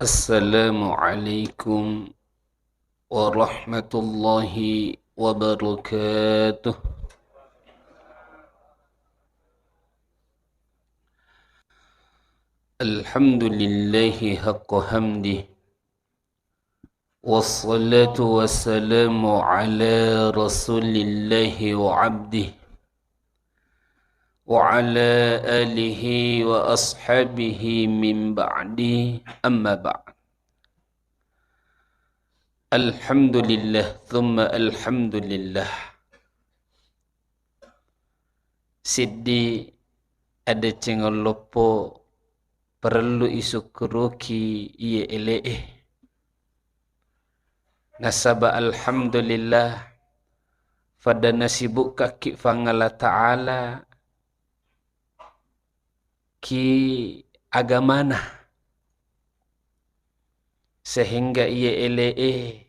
Assalamualaikum warahmatullahi wabarakatuh. Alhamdulillahi haqqa hamdih. Wassalatu wassalamu ala rasulillahi wa abdih. Wa ala alihi wa ashabihi min ba'di amma ba'd. Alhamdulillah thumma alhamdulillah. Siddi ada cengal lopo perlu isukruki iye elee. Nasaba alhamdulillah pada nasibuk kaki fangala ta'ala ki agamana sehingga iye elee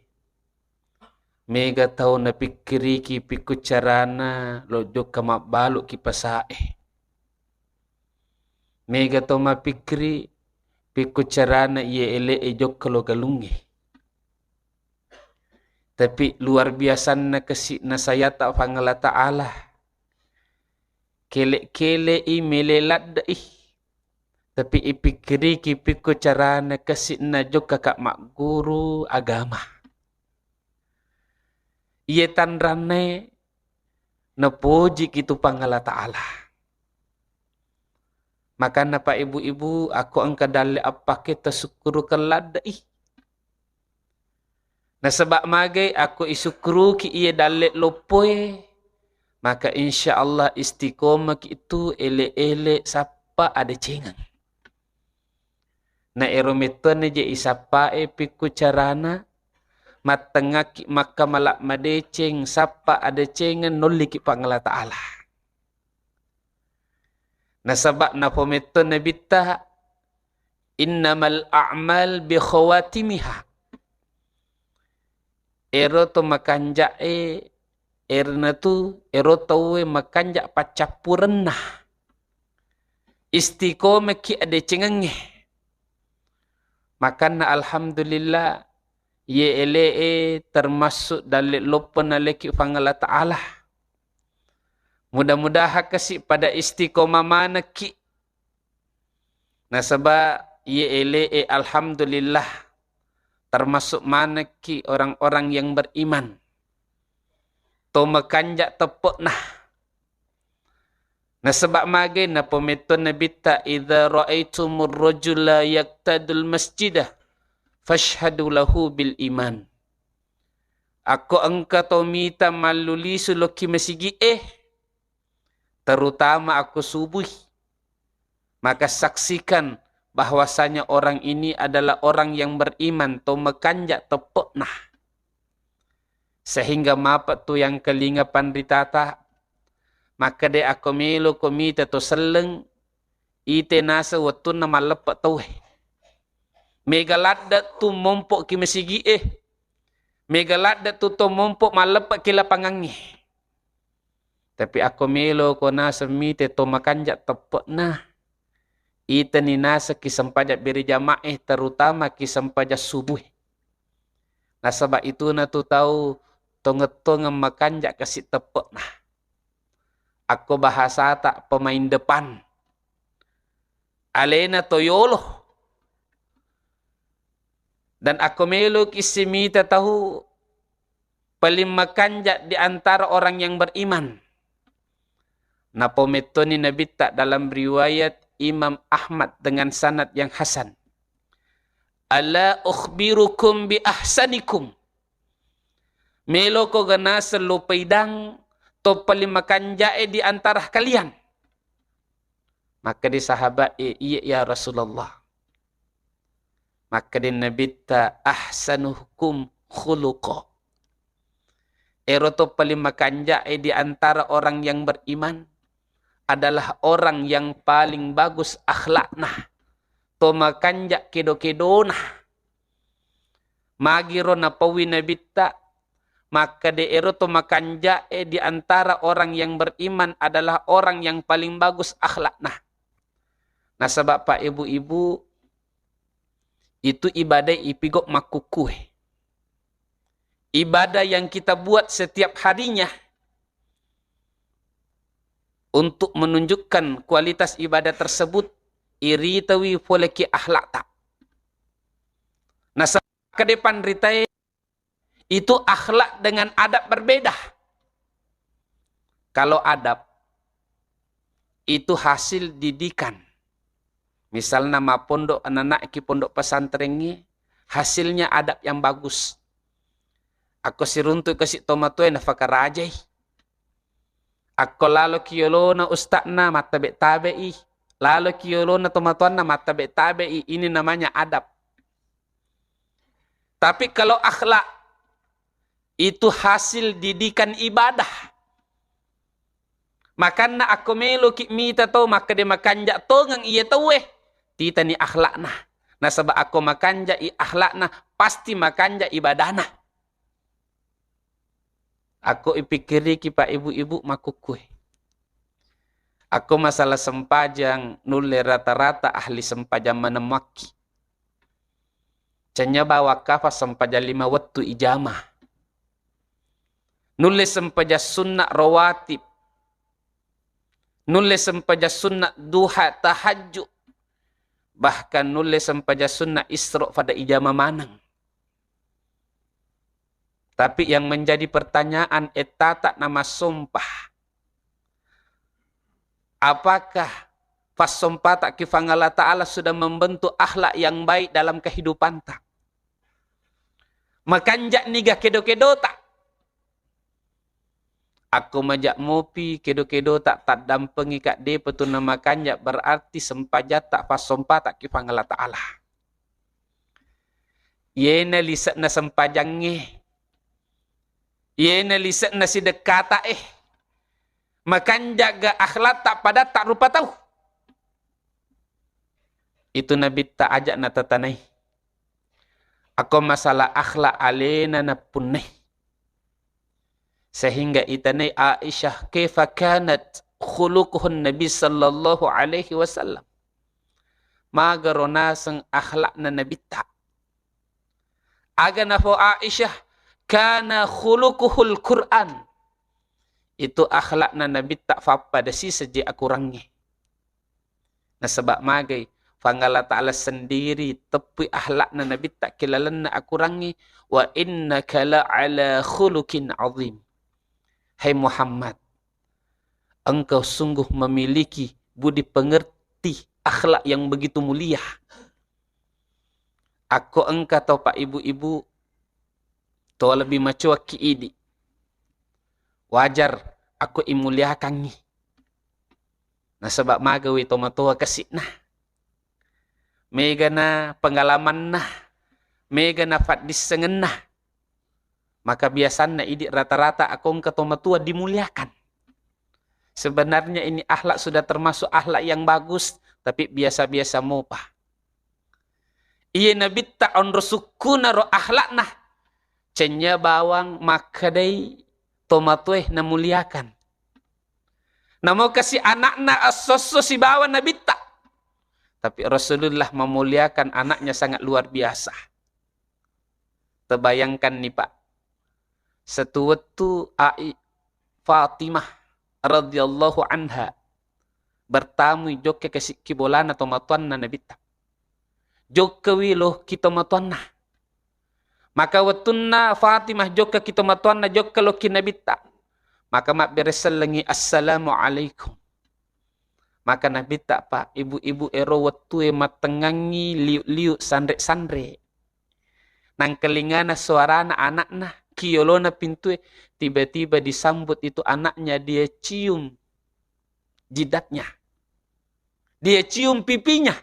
mega tau na pikiri ki piku carana lojo kama baluk ki pasae. Mega tau ma pikiri piku carana iye elee jok kalau galungi. Tapi luar biasa na kasi na saya tak fangala ta'ala. Kele-kele i melelat da ih. Tapi ipikiri ki piku carana kasi na jok kakak mak guru agama. Ia tanrane na puji kitu pangala ta'ala. Maka napa ibu-ibu aku angka dali apa kita syukuru keladai. Nah sebab magai aku isukuru ki ia dali lopoy. Maka insya Allah istiqomah ki itu ele-ele sapa ada cengang. Na erometon je isapa piku carana. Matengaki maka malak madeceng sapa ada cengan nolli ki pangala ta'ala. Nasabak na pometon na bitta innamal a'mal bi khawatimiha. Ero to makanja erna tu ero tawe makanja pacapurenna. Istiqomah ki ada cengange. Makana alhamdulillah ye elee termasuk dalil lopan aleki fangala ta'ala. Mudah-mudahan kasih pada istiqomah mana ki. Nasabah ye elee alhamdulillah termasuk mana ki orang-orang yang beriman. To makanjak tepuk nah. Nasabah mage na pemeton nabita idza ra'aitumur rajula yaqtadul masjidah fashhadu lahu bil iman. Aku engka tomita maluli suloki masigi terutama aku subuh. Maka saksikan bahwasanya orang ini adalah orang yang beriman to mekanjak tepuk nah. Sehingga mapa tu yang kelinga pandritata. Maka de aku melo komita to seleng ite nasa watun na malepak tauhe. Megaladda tu mompok ki masigi Megaladda tu to mompok malepak ki lapangangi. Tapi aku melo ko nasa mite to makanjak tepuk nah. Ita ni nasa ki sempajak beri jamaah terutama ki sempajak subuh. Nasabak itu na tu tahu tongetong makanjak kasih tepuk nah. Aku bahasa tak pemain depan. Alena toyolo. Dan aku melo kisimita tahu paling makanjak di antara orang yang beriman. Napometoni Nabi tak dalam riwayat Imam Ahmad dengan sanad yang hasan. Ala ukhbirukum bi ahsanikum. Melo ko gana selupaidang to paling makanjak di antara kalian. Maka di sahabat iya ya Rasulullah. Maka di Nabi ta ahsanuhukum khuluqa. Ero to paling makanjak di antara orang yang beriman adalah orang yang paling bagus akhlakna. To makanjak kedo-kedona. Magiro na pawi Nabi ta. Maka de ero to makanja di antara orang yang beriman adalah orang yang paling bagus akhlak. Nah sebab Pak Ibu-Ibu Itu ibadah ipigok makukue. Ibadah yang kita buat setiap harinya untuk menunjukkan kualitas ibadah tersebut iri tawi foleki akhlak tak. Nah, ke depan ritai itu akhlak dengan adab berbeda. Kalau adab itu hasil didikan. Misal nama pondok anak-anak ki pondok pesantren ini hasilnya adab yang bagus. Aku siruntu kasih tomatue na fakarajai. Ako lalo kiyolo na ustadna matabe-tabe'i. Lalo kiyolo na tomatuan na matabe-tabe'i. Ini namanya adab. Tapi kalau akhlak, itu hasil didikan ibadah. Makan na ako melo ki mita to, maka de makanja to ngang iya to Tita ni akhlak na. Nasaba ako makanja i akhlak na, pasti makanja ibadah na. Aku ipikiri ki pak ibu-ibu makukui. Aku masalah sempajang nulle rata-rata ahli sempajang menemaki. Canya bawa kafa sempajang 5 waktu ijamah. Nulle sempajang sunnah rawatib. Nulle sempajang sunnah duha tahajud. Bahkan nulle sempajang sunnah isra pada ijamah manang. Tapi yang menjadi pertanyaan etata nama sumpah. Apakah pas sumpah tak kifangala ta'ala sudah membentuk akhlak yang baik dalam kehidupan tak? Makanjak niga kedo-kedo tak? Aku majak mopi kedo-kedo tak dampengi kak de petuna makanjak berarti sempajat tak pas sumpah tak kifangala ta'ala. Yena lisak na sempajangnya. Yena lisak na si dekata makan jaga akhlak tak pada tak rupa tahu. Itu Nabi tak ajak na tatanai. Aku masalah akhlak alena na punai. Sehingga itanai Aisyah kaifa kanat khuluquhun Nabi sallallahu alaihi wasallam. Magarona sang akhlak na Nabi tak. Aga nafo Aisyah kana khuluquhul Quran. Itu akhlak na Nabi tak pada si sejak akurangi. Nah sebab magai Fangala ta'ala sendiri tepi akhlak na Nabi tak kilalan na akurangi. Wa innaka la'ala khuluqin azim. Hai Muhammad, engkau sungguh memiliki budi pengerti akhlak yang begitu mulia. Aku engkau tahu pak ibu-ibu to lebih macua ki idi. Wajar aku imuliakan ni. Nah sebab magawi to matua kasih nah. Mega na pengalaman nah. Mega na fadis sengen nah. Maka biasanya idi rata-rata aku engkau to matua dimuliakan. Sebenarnya ini akhlak sudah termasuk akhlak yang bagus, tapi biasa-biasa mopa. Iya nabi tak on rusukuna ro akhlak nah. Cenya bawang makadai tomatoeh na muliakan. Namo kasih anak na asoso si bawang nabi tak. Tapi Rasulullah memuliakan anaknya sangat luar biasa. Terbayangkan nih Pak. Setuwetu Fatimah radhiyallahu anha bertamu jokke kasih kibolana tomatuan na nabi tak. Jokewi loh kita matuan nah. Maka watunna Fatimah jokka kita matuan na jokka loh kinabi tak. Maka mak beresal lengi assalamualaikum. Maka nabi tak pak ibu-ibu ero watu matengangi liuk-liuk sandre-sandre. Nang kelingana suara anak nah kiolona pintu tiba-tiba disambut itu anaknya dia cium jidatnya. Dia cium pipinya.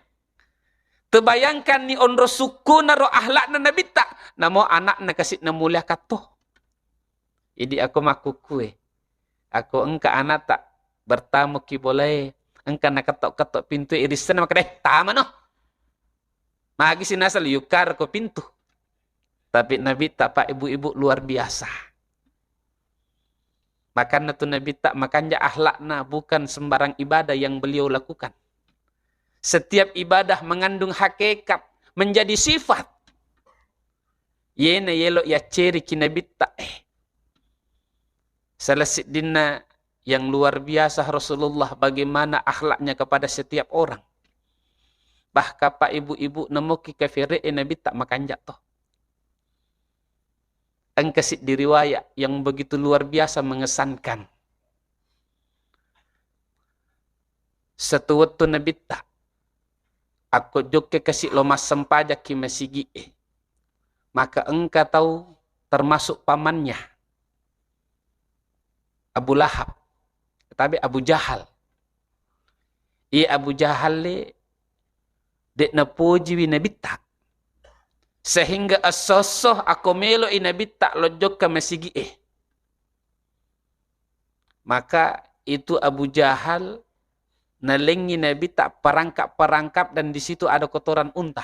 Terbayangkan ni onro suku naro ahlak na nabi tak. Namo anak na kasih na mulia kato. Jadi aku makukue. Aku engka anak tak bertamu ki boleh. Engka na katok-katok pintu irisan maka deh tama no. Magi sinasal yukar ko pintu. Tapi nabi tak pak ibu-ibu luar biasa. Makan tu nabi tak makanya ahlakna bukan sembarang ibadah yang beliau lakukan. Setiap ibadah mengandung hakikat, menjadi sifat. Yena yelo ya ciri kinabita. Salasit dinna yang luar biasa Rasulullah bagaimana akhlaknya kepada setiap orang. Bahkan pak ibu-ibu nemuki kafire nabi tak makan jatuh. Engkesit di riwayat yang begitu luar biasa mengesankan. Satu waktu nabi tak. Aku joke kasih lomas sempajak ki masigi. Maka engkau tahu termasuk pamannya. Abu Lahab. Tapi Abu Jahal. Abu Jahal le dek na puji wi nabi tak. Sehingga asosoh aku melo nabi tak lojok ke masigi. Maka itu Abu Jahal nalengi nabi tak perangkap-perangkap dan di situ ada kotoran unta.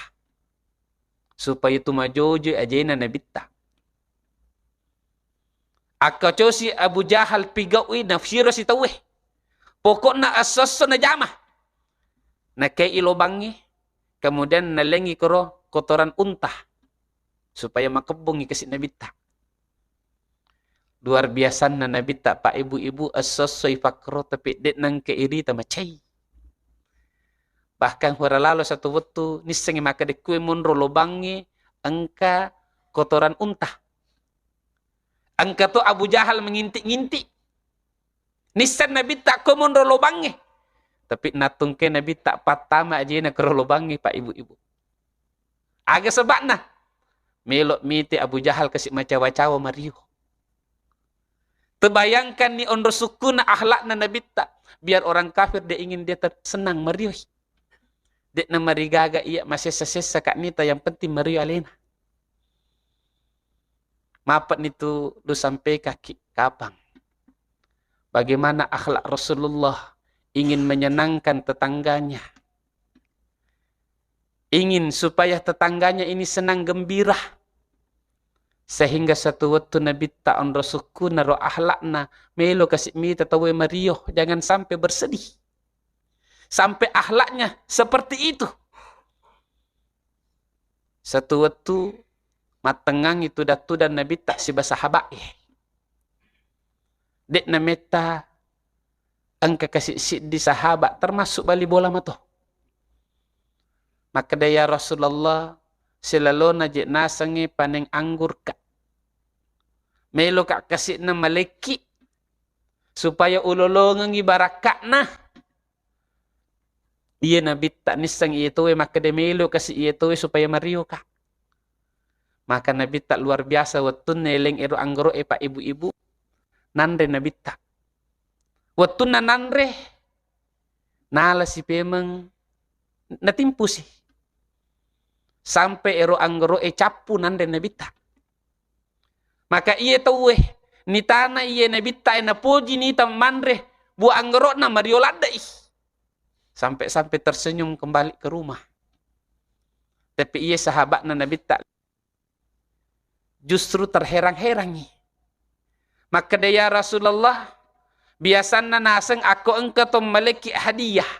Supaya itu majojo ajena nabi tak. Aku cosi Abu Jahal pigawi nafsiro si taweh. Pokoknya asoso na jamah. Na kay ilobangi. Kemudian nalengi kero kotoran unta. Supaya makebungi kasih nabi tak. Luar biasa na nabi tak. Pak ibu-ibu asoso ifakro tapi dek nang keiri tamacay. Bahkan hura lalo satu waktu nisengi maka dekue munro lobangi angka kotoran unta. Angka tu Abu Jahal mengintik-ngintik. Nisan nabi tak komunro lobangi. Tapi natungke nabi tak patama aja na kero lobangi pak ibu-ibu. Agak sebabna. Melok miti Abu Jahal kasih macawa-cawa mariu. Terbayangkan ni onro suku na akhlak na nabi tak. Biar orang kafir dia ingin dia senang mariu. Dek na marigaga iya masih sesesa kak nita yang penting mariu alena. Mapat nitu lu sampai kaki kapang. Bagaimana akhlak Rasulullah ingin menyenangkan tetangganya. Ingin supaya tetangganya ini senang gembira. Sehingga satu waktu Nabi ta'on rasuku naro akhlakna. Melo kasih mita tawe mariyo. Jangan sampai bersedih. Sampai akhlaknya seperti itu. Satu waktu matengang itu datu dan Nabi tak si basahabak. Dek na meta angka kasih di sahabat termasuk bali bola mato. Maka daya Rasulullah selalu najik nasangi paneng anggur ka. Melo kak kasih na maleki supaya ulolongang ibarakak na. Iya Nabi tak nisang itu maka de melo kasih itu supaya mariu ka. Maka Nabi tak luar biasa waktu neleng ero anggoro pak ibu-ibu nanre Nabi tak. Waktu na nanre nala si pemeng natimpu sih. Sampai ero anggoro capu nanre Nabi tak. Maka iya tahu ni tanah iya Nabi tak na puji ni tam manre bu anggoro na mariolada ih. Sampai tersenyum kembali ke rumah. Tapi iya sahabat na Nabi tak justru terherang-herangi. Maka dia Rasulullah biasanya naseng aku engkau to maleki hadiah.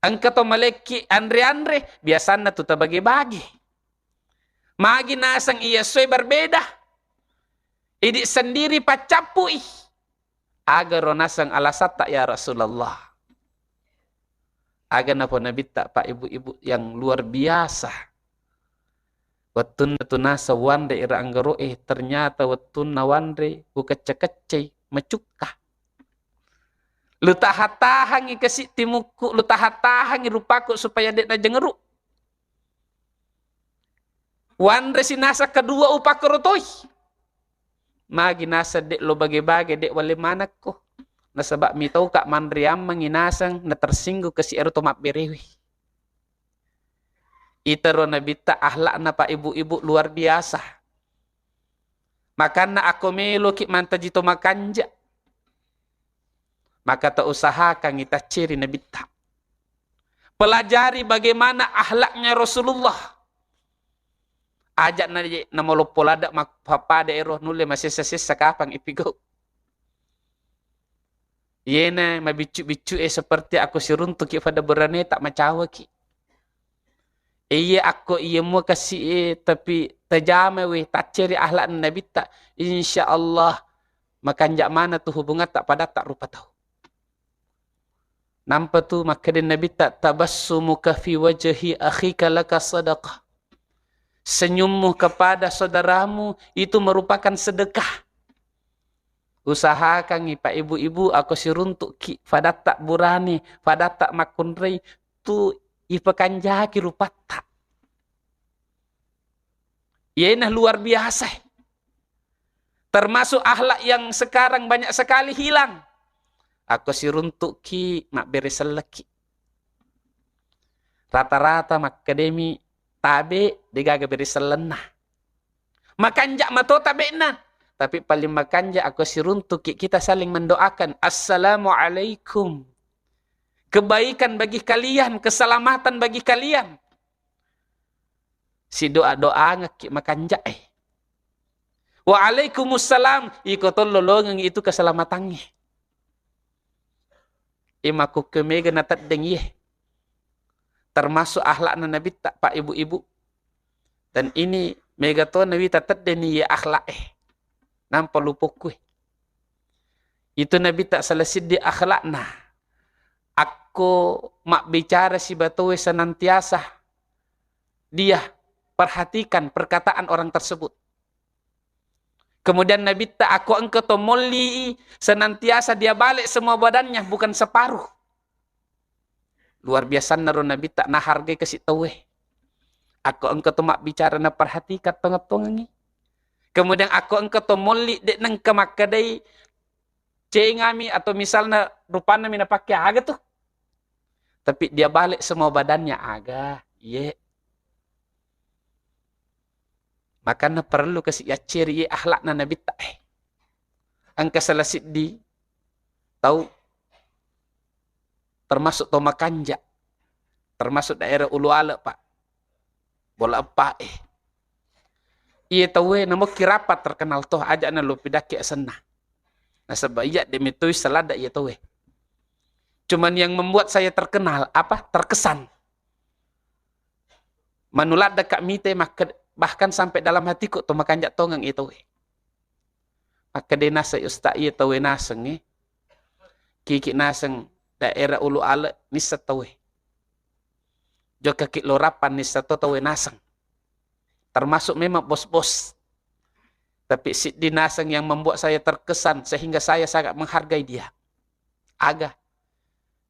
Engkau to maleki andre-andre biasanya tu bagi-bagi. Magi naseng iya soy berbeda. Idi sendiri pacapui. Agar naseng alasata ya Rasulullah. Agar napa Nabi tak pak ibu-ibu yang luar biasa. Watun nasa wande ira anggaro ternyata watun nawandre buka cekecei mecuka. Lu tahatahangi kasih timuku, lu tahatahangi rupaku supaya dek na jengeru. Wandre si nasa kedua upaku rotoi. Magi nasa dek lo bagi-bagi dek wale manakku. Nasabak mitau kak mandriam manginasang na tersinggung kasih ero tomat berewi. Itaro Nabi tak ahlak na pa ibu-ibu luar biasa. Makan na ako melo ki mantajito makanja. Maka tak usahakan kita ciri Nabi tak. Pelajari bagaimana ahlaknya Rasulullah. Ajak na molopolada makpapada ero nule masih sesesa kapang ipigo. Yena mabicu-bicu seperti aku siruntuk ki pada berane tak macawa ki. Iya aku iya mau kasih tapi tajame weh tak ceri ahlak Nabi tak insya Allah makan jak mana tuh hubungan tak pada tak rupa tahu. Nampak tu maka dia Nabi tak tabassumuka fi wajhi akhika laka sadaqah. Senyummu kepada saudaramu itu merupakan sedekah. Usahakan Pak ibu-ibu aku siruntuk ki pada tak burani, pada tak makunrei tu ipakan jaki rupa tak. Ia luar biasa. Termasuk akhlak yang sekarang banyak sekali hilang. Aku siruntuk ki mak beres leki. Rata-rata akademi tabe digaga beres lenah. Makanjak mato tabe na. Tapi paling makanjak aku siruntuk ki kita saling mendoakan. Assalamualaikum. Kebaikan bagi kalian, keselamatan bagi kalian. Si doa-doa ngaki makanjak Waalaikumsalam. Iko tololong itu keselamatannya. Imaku kemega natat dengi. Termasuk akhlak Nabi tak pak ibu-ibu. Dan ini mega to Nabi tatat deni akhlak nampak lupukku. Itu Nabi tak selesai di akhlak nah. Aku mak bicara si batowe senantiasa dia perhatikan perkataan orang tersebut. Kemudian Nabi tak aku engkau tomoli senantiasa dia balik semua badannya bukan separuh. Luar biasa naruh Nabi tak nah hargai kasih tahu Aku engkau mak bicara na perhatikan tengah-tengah. Kemudian aku engkau tomoli dek nang kemakadai cengami atau misalnya rupanya mina pakai aga tuh. Tapi dia balik semua badannya aga. Iya. Makanya perlu kasih ciri akhlak na Nabi tak. Angka selasit di tahu termasuk Toma Kanja. Termasuk daerah Ulu Ale Pak. Bola apa Iya tahu nama kirapat terkenal toh aja na lu pidaki senah. Nah sebab iya demi tu selada iya tahu Cuman yang membuat saya terkenal apa? Terkesan. Manulat dekat mite bahkan sampai dalam hatiku tu makan jak tongang itu. Maka dia nasa ustaz iya tahu naseng kiki naseng daerah Ulu Ale nisa tahu. Joka kik lorapan nisa tahu naseng. Termasuk memang bos-bos. Tapi si dinaseng yang membuat saya terkesan sehingga saya sangat menghargai dia. Aga.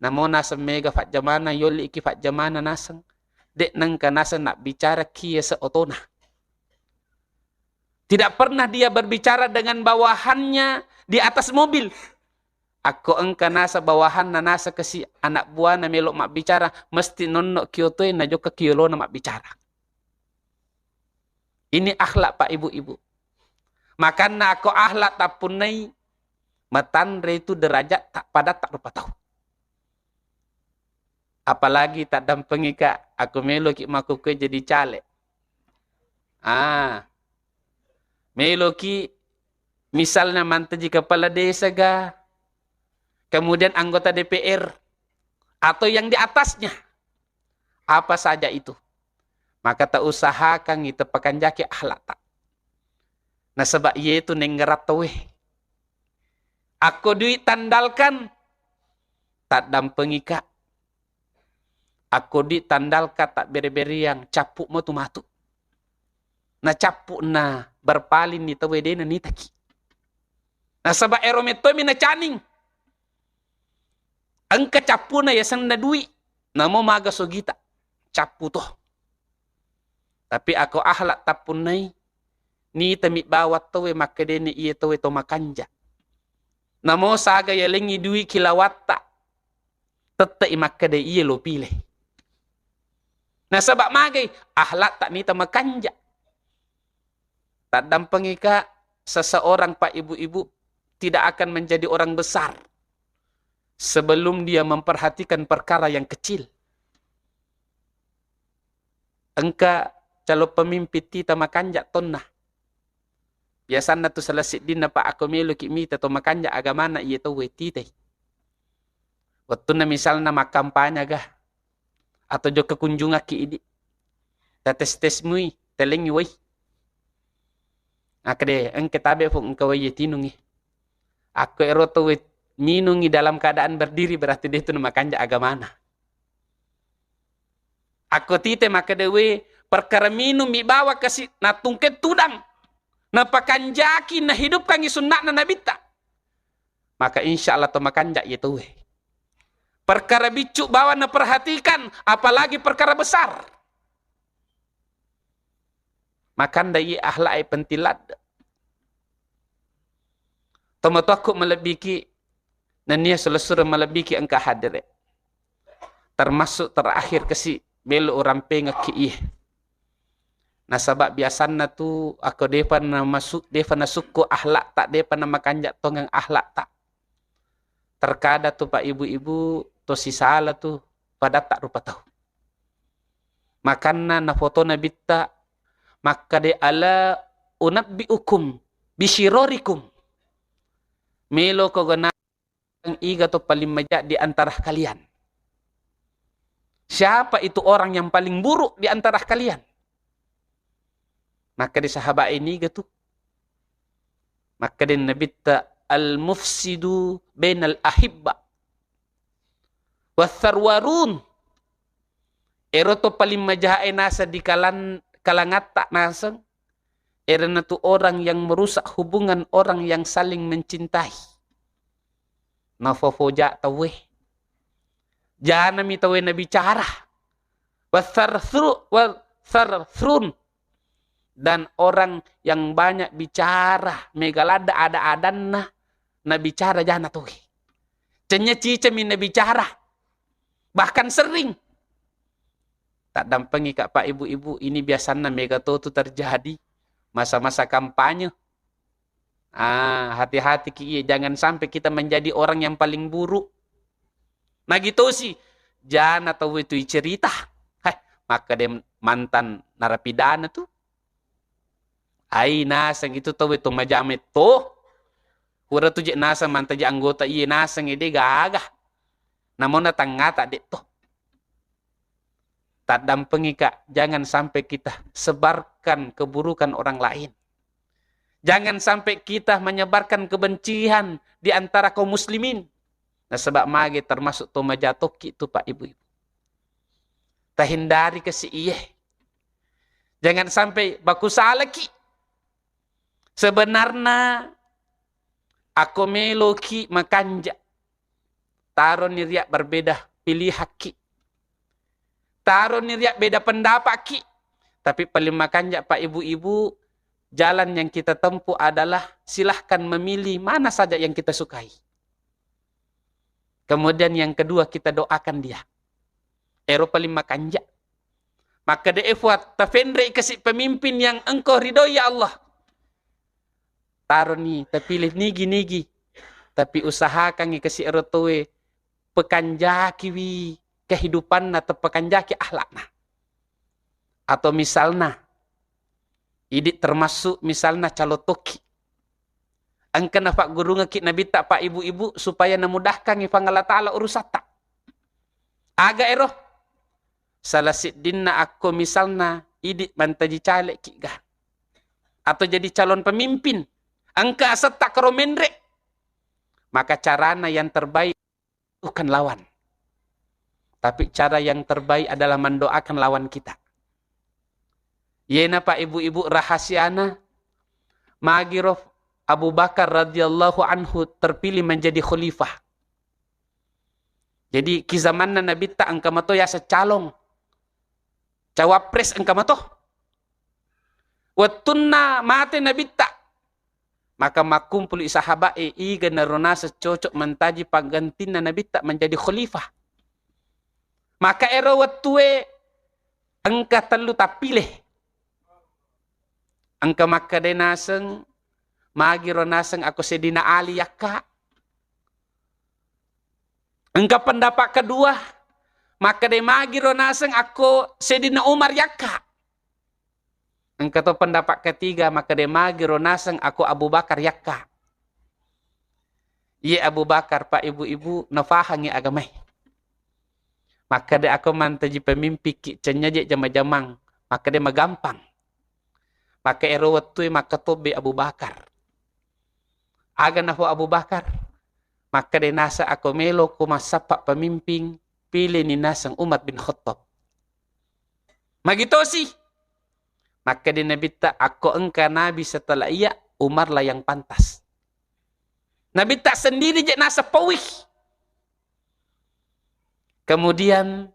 Namun naseng mega fat jamana yoli iki fat jamana naseng. Dek nangka naseng nak bicara kia seotona. Tidak pernah dia berbicara dengan bawahannya di atas mobil. Aku engka nasa bawahan na nasa kasi anak buah na melok mak bicara. Mesti nonok kiotoy na joka kiolo na mak bicara. Ini akhlak Pak Ibu-Ibu. Makanya aku akhlak tak punai matandre itu derajat tak pada tak lupa tahu. Apalagi tak dampengi kak aku melo ki maku ke jadi caleg. Melo ki misalnya mantaji kepala desa ga, kemudian anggota DPR atau yang di atasnya. Apa saja itu. Maka tak usahakan itu pakan jaki akhlak tak. Nah sebab ia itu nenggerat taweh. Aku duit tandalkan. Tak dampengi kak. Aku duit tandalkan tak beri-beri yang capuk mo tu matu. Nah capuk na berpalin ni taweh dena ni taki. Nah sebab erometo mina caning. Angka capuk na yasan na duit. Namo maga sogita. Capuk toh. Tapi aku akhlak tapunai ni temik bawat tawe makadeni iya tawe to makanja. Namo saga ya lengi dui kilawata. Tete makade iya lo pilih. Nah sebab magai akhlak tak ni makanja. Tak dampengi ka seseorang Pak Ibu-Ibu tidak akan menjadi orang besar sebelum dia memperhatikan perkara yang kecil. Engka calo pemimpin kita makanjak tonnah. Biasanya tu selesai din na pa ako melo ki mita to makanjak agamana iya to wetite. Waktu na misal na makampanya ga atau jo kekunjungan ki idi. tes mui teleng wei akade engke tabe fo engke wei tinungi aku eroto we minungi dalam keadaan berdiri berarti dia itu makanja agamana aku tite maka dewe perkara minum mi bawa kasi na tungket tudang na pakanjaki na hidupkan sunnah na nabita maka insyaallah to makanja itu we perkara bicu bawa na perhatikan apalagi perkara besar makanda i ahlai pentilad tomato aku melebiki nania selesura melebiki engka hadire termasuk terakhir kasi belo orang pengak ki nah sabab biasanna tu aku depa na masuk depa na suku ahlak tak depa na makanjak tongang ahlak tak terkada tu pak ibu-ibu to sisala tu pada tak rupa tahu makanna na foto na bitta maka de ala unabbiukum bisyirorikum melo ko gana ang iga to paling majak di antara kalian siapa itu orang yang paling buruk di antara kalian maka di sahabat ini gitu maka di nabitta al mufsidu bainal ahibba watharwarun eroto paling majahay nasa di kalangat tak nasang erana tu orang yang merusak hubungan orang yang saling mencintai nafofoja tawe jana mi tawe na bicara watharthrun dan orang yang banyak bicara megalada ada adanna na bicara jana tuh cenya cica min na bicara bahkan sering tak dampengi kak pak ibu-ibu ini biasanya megato itu terjadi masa-masa kampanye hati-hati ki jangan sampai kita menjadi orang yang paling buruk nah gitu sih jangan atau itu cerita maka dia mantan narapidana tuh ai nasang itu tahu itu majamet to hura tu je nasang mantan je anggota iya nasang ide gagah namun datang ngata dek to tak dampengi kak jangan sampai kita sebarkan keburukan orang lain jangan sampai kita menyebarkan kebencian di antara kaum muslimin nah sebab mage termasuk to majatoki itu pak ibu-ibu tak hindari kasi iye jangan sampai baku salaki sebenarnya aku meloki makanja taruh niriak berbeda pilih haki taruh niriak beda pendapat ki tapi paling makanja pak ibu-ibu jalan yang kita tempuh adalah silahkan memilih mana saja yang kita sukai kemudian yang kedua kita doakan dia paling makanja maka deefat tafendre kasih pemimpin yang engkau ridhoi ya Allah taruh nih terpilih nigi tapi usahakan kasih erotowe pekanjaki wi kehidupan atau pekanjaki akhlakna atau misalnya ini termasuk misalnya calotoki angka nafak guru ngekik nabi tak pak ibu-ibu supaya namudahkan ifang Allah Ta'ala urusata aga eroh salah sidinna aku misalnya ini mantaji caleg kikga atau jadi calon pemimpin angka setak romendre maka carana yang terbaik bukan lawan tapi cara yang terbaik adalah mendoakan lawan kita yena pak ibu-ibu rahasiana magirof Abu Bakar radhiyallahu anhu terpilih menjadi khalifah jadi kizamanna nabi ta angka mato ya secalong cawapres angka mato watunna mate nabi ta maka makumpul sahabat iga narona secocok mentaji panggantina nabi tak menjadi khalifah maka ero watue angka telu tak pilih angka maka denaseng magi ronaseng aku sedina Ali yakka angka pendapat kedua maka de magi ronaseng aku sedina Umar yakka angka to pendapat ketiga maka de magi ronaseng aku Abu Bakar yakka ye Abu Bakar pak ibu-ibu nafahangi agamai maka de aku mantaji pemimpi ki cenyaje jama-jamang Maka dia magampang. Maka erawat tu maka tobe Abu Bakar. Aga na Abu Bakar. Maka dia nasa ako melo kumasapak pemimpin pilih ni nasang Umar bin Khattab. Magitosi. Maka dia nabita ako engka nabi setelah iya Umar lah yang pantas. Nabita sendiri je nasa pawih. Kemudian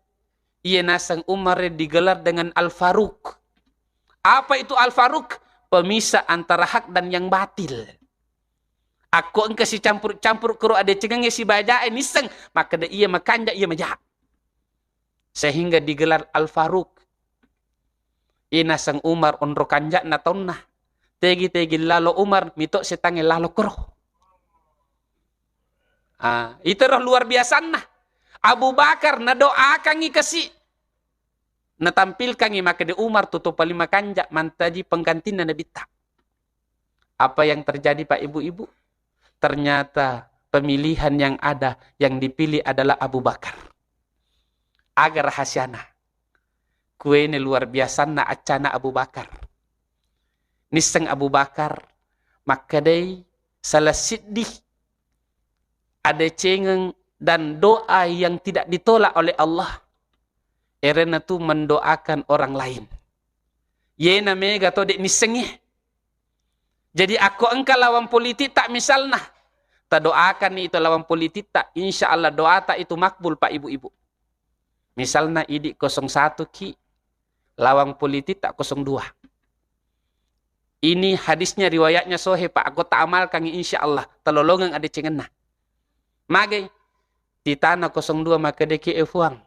ia nasang Umar digelar dengan Al-Faruq. Apa itu Al-Faruq? Pemisah antara hak dan yang batil. Aku engkau si campur-campur kuro ada cengengnya si baja niseng. Maka ia makanja ia majak. Sehingga digelar Al-Faruq. Ina sang Umar onro kanja na taunna. Tegi-tegi lalo Umar mitok setange lalo kuro. Itu roh luar biasa nah. Abu Bakar na doa kangi kasih. Natampilkan maka di Umar tutup palima kanja mantaji pengganti na nabita. Apa yang terjadi Pak Ibu-Ibu? Ternyata pemilihan yang ada, yang dipilih adalah Abu Bakar. Agar rahasiana. Kue ini luar biasa na acana Abu Bakar. Niseng Abu Bakar. Maka day salah sidih. Ada cengeng dan doa yang tidak ditolak oleh Allah. Erena tu mendoakan orang lain. Yena mega to dek nisengnya. Jadi aku engkau lawan politik tak misalnya. Tak doakan itu lawan politik tak. Insya Allah doa tak itu makbul Pak Ibu-Ibu. Misalnya idik 01 ki. Lawan politik tak 02. Ini hadisnya riwayatnya sohe Pak. Aku tak amalkan insya Allah. Telolongan ada cengena. Magai. Di tanah 02 maka deki efuang.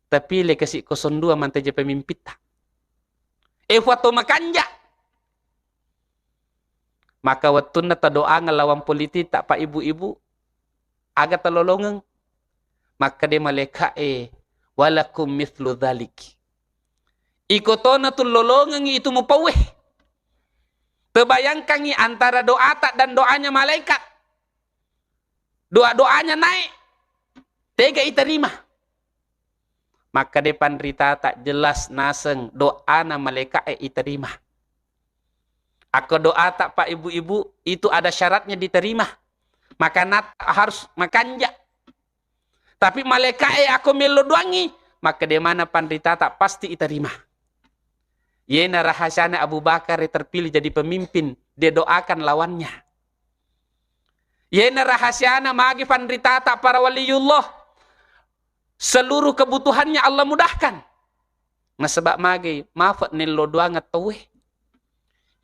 Tapi le kasih 02 mantaja pemimpin tak. Efuato makanja. Maka waktu nata doa ngelawan politik tak Pak Ibu-Ibu. Agak telolongan. Maka dia malaikat walakum mithlu dhalik. Ikutona tu lolongan itu mupaweh. Terbayangkan antara doa tak dan doanya malaikat. Doa-doanya naik. Tega iterima. Maka depan rita tak jelas naseng doa na malaikat iterima. Aku doa tak Pak Ibu-Ibu itu ada syaratnya diterima. Maka harus makanja. Tapi malaikat aku melodoangi. Maka di mana pandita tak pasti diterima. Yena rahasianya Abu Bakar terpilih jadi pemimpin. Dia doakan lawannya. Yena rahasianya magi pandita tak para waliullah. Seluruh kebutuhannya Allah mudahkan. Nah sebab magi maafat nilo doang ngetawe.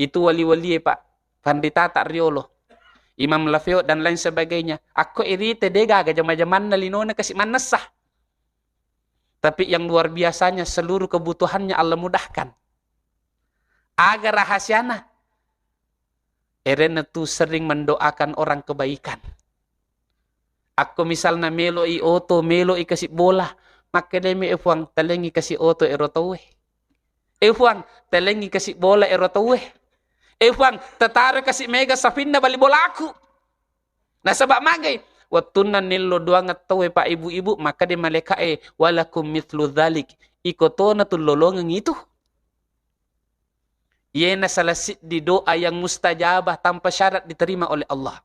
Itu wali-wali Pak. Pandita tak riolo. Imam Lafio dan lain sebagainya. Aku irite dega gajah-jaman na linona kasih manasah. Tapi yang luar biasanya seluruh kebutuhannya Allah mudahkan. Agar rahasiana. Erena tu sering mendoakan orang kebaikan. Aku misalnya melo i oto, melo i kasih bola. Maka demi efuang telengi kasih oto erotawe. Efuang telengi kasih bola erotawe. Efuang tetaruh kasih mega safinda bali bola aku. Nah sebab magai. Waktu nilo doang ngetawe Pak Ibu-Ibu. Maka dia malaikat walakum mithlu dhalik. Ikotona tu lolongan itu. Yena salasit di doa yang mustajabah tanpa syarat diterima oleh Allah.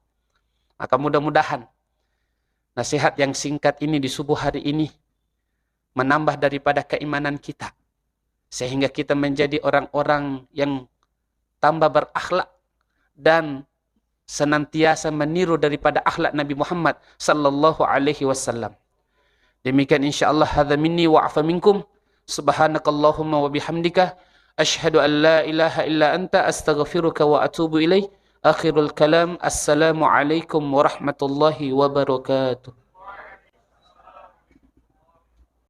Maka mudah-mudahan nasihat yang singkat ini di subuh hari ini menambah daripada keimanan kita. Sehingga kita menjadi orang-orang yang tambah berakhlak dan senantiasa meniru daripada akhlak Nabi Muhammad sallallahu alaihi wasallam. Demikian insyaallah hadza minni wa afa minkum. Subhanakallahumma wa bihamdika asyhadu an la ilaha illa anta astaghfiruka wa atubu ilaik. Akhirul kalam. Assalamualaikum warahmatullahi wabarakatuh.